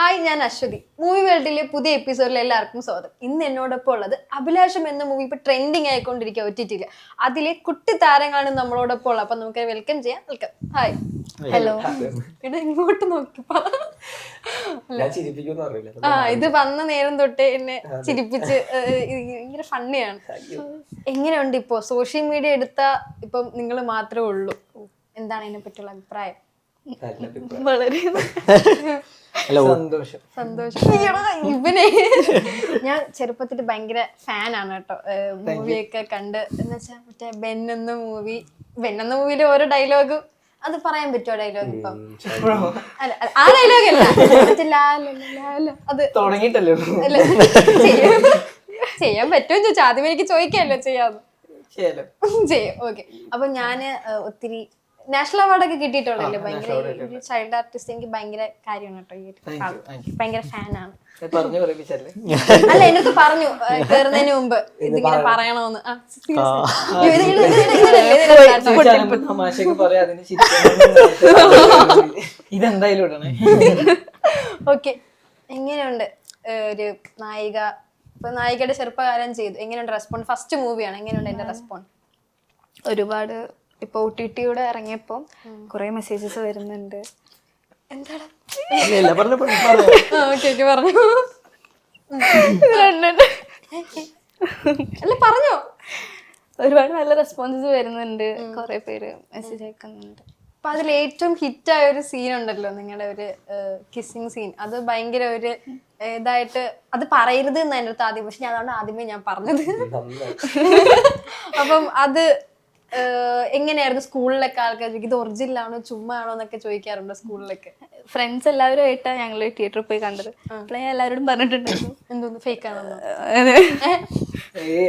Hi, ഞാൻ Aswathy. Movie വേൾഡിലെ പുതിയ എപ്പിസോഡിൽ എല്ലാവർക്കും സ്വാഗതം. ഇന്ന് എന്നോടൊപ്പം ഉള്ളത് അഭിലാഷം എന്ന മൂവി ഇപ്പൊ ട്രെൻഡിങ് ആയിക്കൊണ്ടിരിക്കുക ഒറ്റിറ്റില്ല. അതിലെ കുട്ടി താരങ്ങളാണ് നമ്മളോടൊപ്പം ഉള്ളത്. അപ്പൊ നമുക്ക് വെൽക്കം ചെയ്യാം. വെൽക്കം. ഹായ്. ഹലോ. ഇവിടെ ഇങ്ങോട്ട് നോക്കി ഇത് വന്ന നേരം തൊട്ടേ എന്നെ ചിരിപ്പിച്ച് ഭയങ്കര ഫണ്ണിയാണ്. എങ്ങനെയുണ്ട് ഇപ്പോ സോഷ്യൽ മീഡിയ എടുത്ത ഇപ്പം നിങ്ങൾ മാത്രമേ ഉള്ളൂ? എന്താണ് ഇതിനെ പറ്റിയുള്ള അഭിപ്രായം? വളരെ സന്തോഷം. ഇവനെ ഞാൻ ചെറുപ്പത്തിൽ ഭയങ്കര ഫാനാണ് കേട്ടോ. മൂവിയൊക്കെ കണ്ട് എന്ന് വെച്ചാൽ മറ്റേ ബെൻ എന്ന മൂവിയിലെ ഓരോ ഡയലോഗും അത് പറയാൻ പറ്റുമോ? ഡയലോഗ് ഇപ്പം അല്ല, ആ ഡയലോഗ് അല്ല, അത് തുടങ്ങിട്ടല്ലോ ചെയ്യാൻ പറ്റുമോ ചോദിച്ചാൽ ആദ്യം എനിക്ക് ചോദിക്കാമല്ലോ. ചെയ്യാന്ന് ചെയ്യാം. ഓക്കെ. അപ്പൊ ഞാന് ഒത്തിരി നാഷണൽ അവാർഡൊക്കെ കിട്ടിയിട്ടുള്ളല്ലേ. ഭയങ്കര ചൈൽഡ് ആർട്ടിസ്റ്റ് എനിക്ക് ഭയങ്കര കാര്യമാണ് കേട്ടോ. ഭയങ്കര ഫാനാണ്. അല്ല, എന്നൊക്കെ പറഞ്ഞു കേറുന്നതിന് മുമ്പ് ഇതിങ്ങനെ പറയണോന്ന്. ഓക്കെ. എങ്ങനെയുണ്ട് ഒരു നായിക, ഇപ്പൊ നായികയുടെ ചെറുപ്പകാലം ചെയ്തു, എങ്ങനെയുണ്ട് റെസ്പോണ്ട്? ഫസ്റ്റ് മൂവിയാണ്, എങ്ങനെയുണ്ട് എന്റെ റെസ്പോണ്ട്? ഒരുപാട് ഇപ്പൊ OTT-യുടെ ഇറങ്ങിയപ്പോ കുറെ മെസ്സേജസ് വരുന്നുണ്ട്. എന്താണ് പറഞ്ഞോ? ഒരുപാട് നല്ല റെസ്പോൺസസ് വരുന്നുണ്ട്, കുറെ പേര് മെസ്സേജ് അയക്കുന്നുണ്ട്. അപ്പൊ അതിൽ ഏറ്റവും ഹിറ്റായ ഒരു സീൻ ഉണ്ടല്ലോ, നിങ്ങളുടെ ഒരു കിസ്സിങ് സീൻ. അത് ഭയങ്കര ഒരു ഇതായിട്ട്, അത് പറയരുത് എന്ന് എൻ്റെ അടുത്ത് ആദ്യം, പക്ഷെ അതുകൊണ്ട് ആദ്യമേ ഞാൻ പറഞ്ഞത്. അപ്പം അത് എങ്ങനെയായിരുന്നു സ്കൂളിലൊക്കെ ആൾക്കാർ ഇത് ഒറിജിനൽ ആണോ ചുമ്മാ ആണോ എന്നൊക്കെ ചോദിക്കാറുണ്ട് സ്കൂളിലൊക്കെ? ഫ്രണ്ട്സ് എല്ലാവരും ആയിട്ടാണ് ഞങ്ങള് തിയേറ്ററിൽ പോയി കണ്ടത്. അപ്പോൾ ഞാൻ എല്ലാവരോടും പറഞ്ഞിട്ടുണ്ടായിരുന്നു എന്തോന്ന് ഫേക്ക് ആണെന്നോ?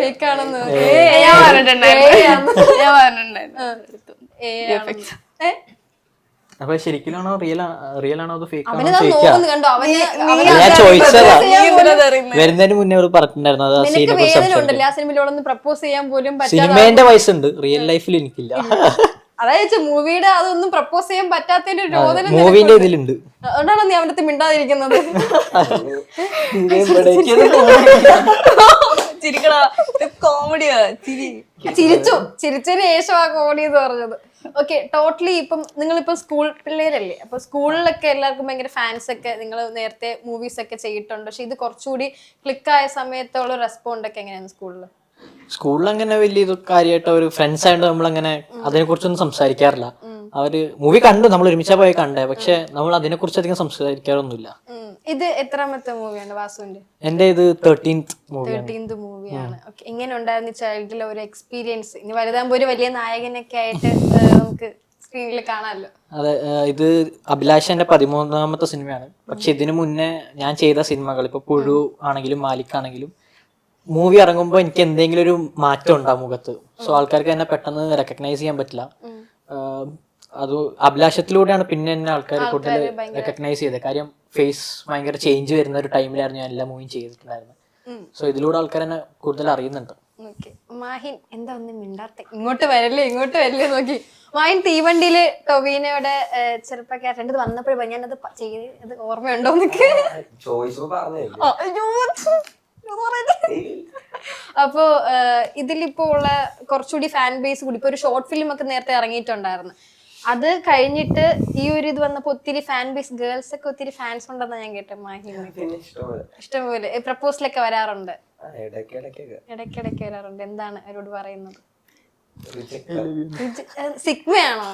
ഫേക്ക് ആണെന്ന് ഞാൻ പറഞ്ഞിട്ടുണ്ടായിരുന്നു. അപ്പൊ ശരിക്കും റിയൽ ആണോ അത് ഫേക്ക് ആണോ കണ്ടോ? ഞാൻ ചോദിച്ചതാ. വരുന്നതിന് മുന്നേ അവര് പറഞ്ഞിട്ടുണ്ടായിരുന്നു അത് ആ സിനിമയിലൊന്ന് പ്രപ്പോസ് ചെയ്യാൻ പോലും സിനിമേന്റെ വയസ്സുണ്ട്, റിയൽ ലൈഫിൽ എനിക്കില്ല. അതായത് മൂവിയുടെ അതൊന്നും പ്രപ്പോസ് ചെയ്യാൻ പറ്റാത്തതിന്റെ രോദനം മൂവിന്റെ ഇതിലുണ്ട്. അതുകൊണ്ടാണോ നീ അവന്റെ അടുത്ത് മിണ്ടാതിരിക്കുന്നത്? ചിരിച്ചതിന് ശേഷം ആ കോമഡി എന്ന് പറഞ്ഞത്. ഓക്കെ. ടോട്ടലി ഇപ്പം നിങ്ങളിപ്പം സ്കൂൾ പിള്ളേരല്ലേ, അപ്പൊ സ്കൂളിലൊക്കെ എല്ലാവർക്കും ഭയങ്കര ഫാൻസ് ഒക്കെ, നിങ്ങൾ നേരത്തെ മൂവീസ് ഒക്കെ ചെയ്തിട്ടുണ്ട്. പക്ഷെ ഇത് കുറച്ചുകൂടി ക്ലിക്കായ സമയത്തുള്ള റെസ്പോണ്ട് ഒക്കെ എങ്ങനെയാണ് സ്കൂളിൽ? അങ്ങനെ വലിയ കാര്യമായിട്ട് ഒരു ഫ്രണ്ട്സ് ആയിട്ട് നമ്മളങ്ങനെ അതിനെ കുറിച്ചൊന്നും സംസാരിക്കാറില്ല. അവര് മൂവി കണ്ടു, നമ്മൾ ഒരുമിച്ചാ പോയി കണ്ടേ, പക്ഷെ നമ്മൾ അതിനെ കുറിച്ച് അധികം സംസാരിക്കാറൊന്നുമില്ല. ഇത് എത്രാമത്തെ മൂവിയാണ് വാസുവിന്റെ? എന്റെ ഇത് 13th മൂവിയാണ്. എങ്ങനെ ഉണ്ടായിരുന്നു ചൈൽഡിലെ ഒരു എക്സ്പീരിയൻസ്? ഇനി വലുതാകുമ്പോ ഒരു വലിയ നായകനൊക്കെ ആയിട്ട് നമുക്ക് സ്ക്രീനിൽ കാണാമല്ലോ. അതെ, ഇത് അഭിലാഷ് എന്റെ 13ാമത്തെ സിനിമയാണ്. പക്ഷെ ഇതിനു മുന്നേ ഞാൻ ചെയ്ത സിനിമകൾ, ഇപ്പൊ പുഴു ആണെങ്കിലും മാലിക്കാണെങ്കിലും, മൂവി ഇറങ്ങുമ്പോൾ എനിക്ക് എന്തെങ്കിലും ഒരു മാറ്റം ഉണ്ടാവും മുഖത്ത്. സോ ആൾക്കാർക്ക് എന്നെ പെട്ടെന്ന് റെക്കഗ്നൈസ് ചെയ്യാൻ പറ്റില്ല. അത് അഭിലാഷത്തിലൂടെയാണ് പിന്നെ എന്നെ ആൾക്കാർ കൂടുതൽ റെക്കഗ്നൈസ് ചെയ്തത്. കാര്യം ഫേസ് ഭയങ്കര ചേഞ്ച് വരുന്ന ഒരു ടൈമിലായിരുന്നു ഞാൻ എല്ലാ മൂവിയും ചെയ്തിട്ടുണ്ടായിരുന്നത്. സോ ഇതിലൂടെ ആൾക്കാർ എന്നെ കൂടുതൽ അറിയുന്നുണ്ട്. മാഹിൻ എന്താ ഒന്നും മിണ്ടാത്ത? ഇങ്ങോട്ട് വരല്ലേ നോക്കി. മാഹിൻ തീവണ്ടിയില് ടൊവിനോയുടെ ചെറുപ്പക്കാരൻ വന്നപ്പോഴും ഞാനത് ചെയ്ത് ഓർമ്മയുണ്ടോ എന്നൊക്കെ അപ്പോ ഇതിലിപ്പോ ഉള്ള കുറച്ചുകൂടി ഫാൻ ബേസ് കൂടി, ഇപ്പൊ ഒരു ഷോർട്ട് ഫിലിം ഒക്കെ നേരത്തെ ഇറങ്ങിയിട്ടുണ്ടായിരുന്നു. അത് കഴിഞ്ഞിട്ട് ഈ ഒരു ഇത് വന്നപ്പോ ഒത്തിരി ഫാൻ ബേസ്, ഗേൾസ് ഒക്കെ ഒത്തിരി ഫാൻസ് ഉണ്ടെന്നാ ഞാൻ കേട്ടെ. മാഹിന് ഇഷ്ടംപോലെ പ്രപ്പോസലൊക്കെ വരാറുണ്ട്, ഇടയ്ക്കിടയ്ക്ക് വരാറുണ്ട്. എന്താണ് അവരോട് പറയുന്നത്? സിഗ്മയാണോ?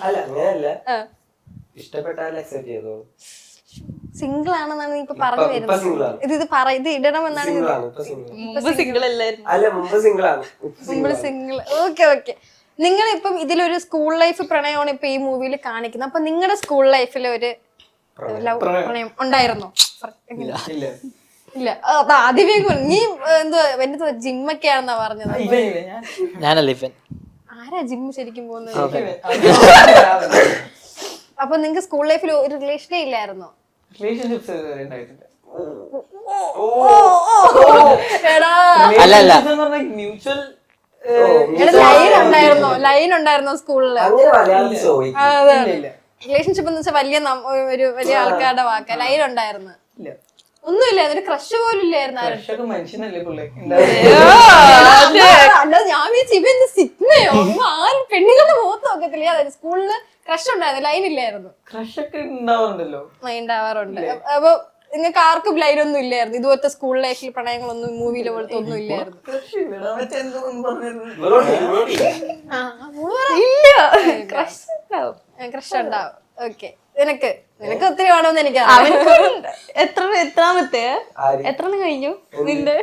സിംഗിൾ ആണെന്നാണ് നീ ഇപ്പൊ പറഞ്ഞു വരുന്നത്. ഇത് ഇടണമെന്നാണ്. സിംഗിൾ. ഓക്കെ. നിങ്ങളിപ്പം ഇതിലൊരു സ്കൂൾ ലൈഫ് പ്രണയമാണ് ഇപ്പൊ ഈ മൂവിയിൽ കാണിക്കുന്നത്. അപ്പൊ നിങ്ങളുടെ സ്കൂൾ ലൈഫിൽ ഒരു ലവ് പ്രണയം ഉണ്ടായിരുന്നോ? ഇല്ല. ആദ്യമേ നീ എന്തോ ജിമ്മൊക്കെയാണെന്നാ പറഞ്ഞത്. ആരാ ജിം ശരിക്കും പോകുന്നത്? അപ്പൊ നിങ്ങക്ക് സ്കൂൾ ലൈഫിൽ ഒരു റിലേഷനേ ഇല്ലായിരുന്നോ? ലൈൻ ഉണ്ടായിരുന്നോ സ്കൂളില്? റിലേഷൻഷിപ്പ് എന്ന് വെച്ചാൽ വലിയ ആൾക്കാരുടെ വാക്ക. ലൈൻ ഉണ്ടായിരുന്നു. ഒന്നുമില്ലായിരുന്നു, ഒരു ക്രഷ് പോലും ഇല്ലായിരുന്നു ആരും. ക്രഷൊക്കെ മനുഷ്യനല്ലേ പുള്ളി. അല്ലാതെ ഞാൻ വിചാരിച്ചു ഇവന്ന് സിഗ്മയോ ഒന്നും ആരും പെണ്ണുങ്ങളുടെ മുഖത്ത് നോക്കത്തില്ല. അതായത് സ്കൂളില് ക്രഷ് ഉണ്ടായിരുന്നു, ലൈൻ ഇല്ലായിരുന്നു. ക്രഷൊക്കെ ഉണ്ടാവാറുണ്ടല്ലോ. ഉണ്ടാവാറുണ്ട്. അപ്പൊ നിങ്ങൾക്ക് ആർക്കും ലൈൻ ഒന്നും ഇല്ലായിരുന്നു? ഇതുപോലത്തെ സ്കൂൾ ലൈഫിൽ പ്രണയങ്ങളൊന്നും മൂവിയിലെ പോലത്തെ ഒന്നും ഇല്ലായിരുന്നു? ക്രഷ് ഉണ്ടാവും. ഓക്കെ, നിനക്ക് ഒത്തിരി വേണമെന്ന് എനിക്കറിയാം. എത്രാമത്തെ എത്ര കഴിഞ്ഞു നിന്റെ?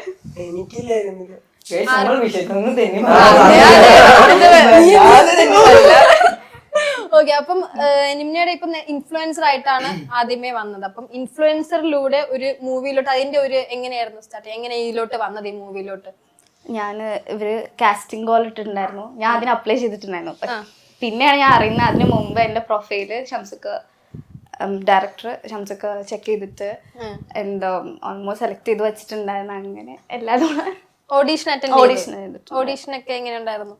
ഓക്കെ, അപ്പം നിമ്നയുടെ ഇപ്പൊ ഇൻഫ്ലുവൻസർ ആയിട്ടാണ് ആദ്യമേ വന്നത്. അപ്പം ഇൻഫ്ലുവൻസറിലൂടെ ഒരു മൂവിയിലോട്ട് അതിന്റെ ഒരു എങ്ങനെയായിരുന്നു സ്റ്റാർട്ട്, എങ്ങനെ ഇതിലോട്ട് വന്നത്, ഈ മൂവിയിലോട്ട്? ഇവര് കാസ്റ്റിംഗ് കോൾ ഇട്ടിട്ടുണ്ടായിരുന്നു, ഞാൻ അതിന് അപ്ലൈ ചെയ്തിട്ടുണ്ടായിരുന്നു. പിന്നെയാണ് ഞാൻ അറിയുന്നത്. അതിന് മുമ്പ് എന്റെ പ്രൊഫൈല് ഡയറക്ടർ ഷംസക്ക ചെക്ക് ചെയ്തിട്ട് എന്തോ ഓൾമോസ്റ്റ് സെലക്ട് ചെയ്ത് വെച്ചിട്ടുണ്ടായിരുന്നു. അങ്ങനെ എല്ലാതും ഓഡീഷൻ ഒക്കെ എങ്ങനെ ഉണ്ടായിരുന്നു?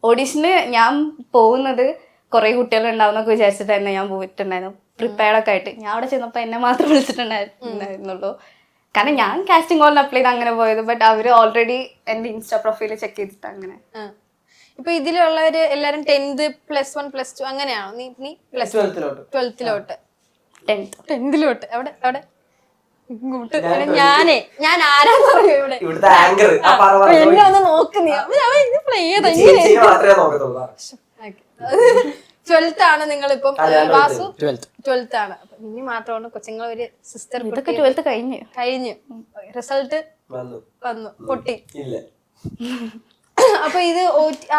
ഓഡീഷന് ഞാൻ പോകുന്നത് കുറെ കുട്ടികൾ ഉണ്ടാവുന്നൊക്കെ വിചാരിച്ചിട്ടായിരുന്നു ഞാൻ പോയിട്ടുണ്ടായിരുന്നു, പ്രിപ്പയർഡ് ഒക്കെ ആയിട്ട്. ഞാൻ അവിടെ ചെന്നപ്പോൾ എന്നെ മാത്രം വിളിച്ചിട്ടുണ്ടായിരുന്നുള്ളൂ. കാരണം ഞാൻ കാസ്റ്റിംഗ് കോളിന് അപ്ലൈ ചെയ്ത് അങ്ങനെ പോയത്. ബട്ട് അവര് ഓൾറെഡി എന്റെ ഇൻസ്റ്റാ പ്രൊഫൈല് ചെക്ക് ചെയ്തിട്ട് അങ്ങനെ. ഇപ്പൊ ഇതിലുള്ളവര് എല്ലാരും 10th +1 +2 അങ്ങനെയാണോ? നീ +12th 10th അവിടെ ഞാൻ ആരാന്ന് പറയൂ ഇവിടെ എന്നെ ഒന്ന് നോക്കുന്നേ. 12th ആണ് നിങ്ങളിപ്പം. വാസു 12th ആണ്. ഇനി മാത്രമാണ് കൊച്ചുങ്ങൾ ഒരു സിസ്റ്റർ. ഇതൊക്കെ 12th കഴിഞ്ഞു. റിസൾട്ട് വന്നു, പൊട്ടി. അപ്പൊ ഇത്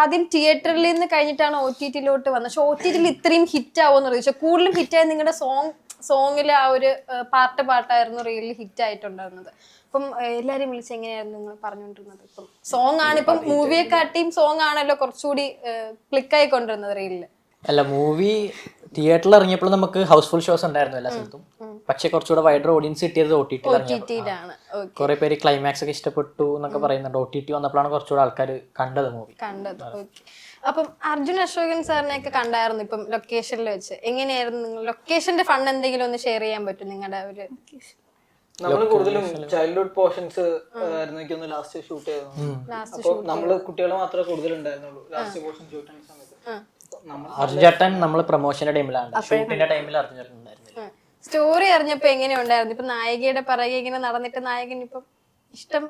ആദ്യം തിയേറ്ററിൽ നിന്ന് കഴിഞ്ഞിട്ടാണ് OTT-ലോട്ട് വന്നത്. പക്ഷെ OTT-ൽ ഇത്രയും ഹിറ്റ് ആവുമെന്ന് ചോദിച്ചാൽ കൂടുതലും ഹിറ്റായ നിങ്ങളുടെ സോങ്ങിൽ ആ ഒരു പാട്ടായിരുന്നു റിയലി ഹിറ്റ് ആയിട്ടുണ്ടായിരുന്നത്. അപ്പം എല്ലാരും വിളിച്ച് എങ്ങനെയായിരുന്നു നിങ്ങൾ പറഞ്ഞുകൊണ്ടിരുന്നത്? ഇപ്പം സോങ് ആണ്, ഇപ്പം മൂവിയെക്കാട്ടിയും സോങ് ആണല്ലോ കുറച്ചുകൂടി ക്ലിക്ക് ആയിക്കൊണ്ടിരുന്നത് റീലില്. അല്ല, മൂവി തിയേറ്ററിൽ ഇറങ്ങിയപ്പോൾ നമുക്ക് ഹൗസ്ഫുൾ ഷോസ് ഉണ്ടായിരുന്നു എല്ലാ സ്ഥലത്തും. പക്ഷെ കുറച്ചുകൂടെ വൈഡർ ഓഡിയൻസ് കിട്ടിയത് OTT-യിലാണ്. കുറെ പേര് ക്ലൈമാക്സ് ഒക്കെ ഇഷ്ടപ്പെട്ടു എന്നൊക്കെ പറയുന്നുണ്ട്. OTT വന്നപ്പോഴാണ് കുറച്ചുകൂടെ ആൾക്കാർ കണ്ടത് മൂവി. അപ്പം അർജുൻ അശോകൻ സാറിനെ ഒക്കെ കണ്ടായിരുന്നു ഇപ്പം ലൊക്കേഷനിൽ വെച്ച്. എങ്ങനെയായിരുന്നു നിങ്ങൾ ലൊക്കേഷന്റെ ഫണ്ട് എന്തെങ്കിലും ഒന്ന് ഷെയർ ചെയ്യാൻ പറ്റും നിങ്ങളുടെ ഒരു? നമ്മള് കൂടുതലും ചൈൽഡ്ഹുഡ് പോർഷൻസ് ആയിരുന്നു ലാസ്റ്റ് ഷൂട്ട് ചെയ്തത്. അപ്പൊ നമ്മള് കുട്ടികളെ മാത്രമേ കൂടുതലുണ്ടായിരുന്നുള്ളൂ ലാസ്റ്റ് പോർഷൻ ഷൂട്ട് ചെയ്യുന്ന സമയത്ത്. അർജുൻ ചേട്ടൻ നമ്മള് പ്രൊമോഷന്റെ ടൈമിലാണ്, ഷൂട്ടിന്റെ ടൈമിൽ അർജുൻ ചേട്ടൻ ഉണ്ടായിരുന്നില്ല. സ്റ്റോറി അറിഞ്ഞപ്പോ എങ്ങനെ ഉണ്ടായിരുന്നു? ഇപ്പൊ നായികയുടെ പിറകെ ഇങ്ങനെ നടന്നിട്ട് നായകൻ ഇപ്പം ഇഷ്ടം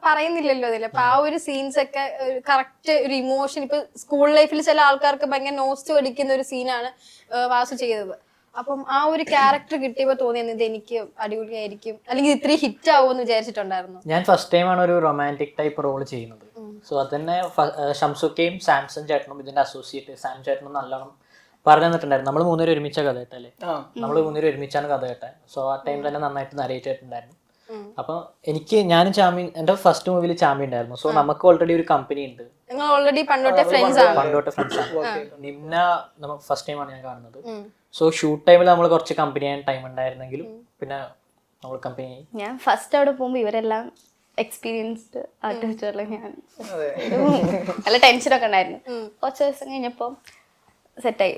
പറയുന്നില്ലല്ലോ അതിൽ. അപ്പൊ ആ ഒരു സീൻസ് ഒക്കെ കറക്റ്റ് ഒരു ഇമോഷൻ. ഇപ്പൊ സ്കൂൾ ലൈഫിൽ ചില ആൾക്കാർക്ക് ഭയങ്കര നോസ്റ്റ് അടിക്കുന്ന ഒരു സീനാണ് വാസു ചെയ്തത്. അപ്പം ആ ഒരു ക്യാരക്ടർ കിട്ടിയപ്പോ തോന്നിയത് ഇത് എനിക്ക് അടിപൊളിയായിരിക്കും, അല്ലെങ്കിൽ ഇത്രയും ഹിറ്റ് ആവുമെന്ന് വിചാരിച്ചിട്ടുണ്ടായിരുന്നു? ഞാൻ ഫസ്റ്റ് ടൈമാണ് ഒരു റൊമാൻറ്റിക് ടൈപ്പ് റോൾ ചെയ്യുന്നത്. സോ അത് തന്നെ ഷംസുക്കയും സാംസൺ ചേട്ടനും ഇതിന്റെ അസോസിയേറ്റ് സാം ചേട്ടനും നല്ലോണം പറഞ്ഞു തന്നിട്ടുണ്ടായിരുന്നു. നമ്മൾ 3 പേരും ഒരുമിച്ച കഥ കേട്ടല്ലേ, നമ്മൾ 3 പേരും ഒരുമിച്ചാണ് കഥ കേട്ടത്. സോ ആ ടൈം തന്നെ നന്നായിട്ട് നരേറ്റ് ആയിട്ടുണ്ടായിരുന്നു. അപ്പൊ ഞാനും ചാമി എന്റെ ഫസ്റ്റ് മൂവിയിൽ ചാമി ഉണ്ടായിരുന്നു. സോ നമുക്ക് ഓൾറെഡി ഒരു കമ്പനി ഉണ്ട്, പണ്ടോട്ടെ ഫ്രണ്ട്സ് ആണ്. നിമ്ന നമുക്ക് ഫസ്റ്റ് ടൈമാണ് ഞാൻ കാണുന്നത്. സോ ഷൂട്ട് ടൈമിൽ നമ്മൾ കുറച്ച് കമ്പനി ചെയ്യാൻ ടൈം ഉണ്ടായിരുന്നെങ്കിലും പിന്നെ നമ്മൾ കമ്പനി. ഞാൻ ഫസ്റ്റ് അവിടെ പോകുമ്പോൾ ഇവരെല്ലാം എക്സ്പീരിയൻസ്ഡ് ആർട്ടിസ്റ്റുകൾ. ഞാൻ നല്ല ടെൻഷനൊക്കെ ഉണ്ടായിരുന്നു. കുറച്ച് ദിവസം കഴിഞ്ഞപ്പോൾ സെറ്റായി.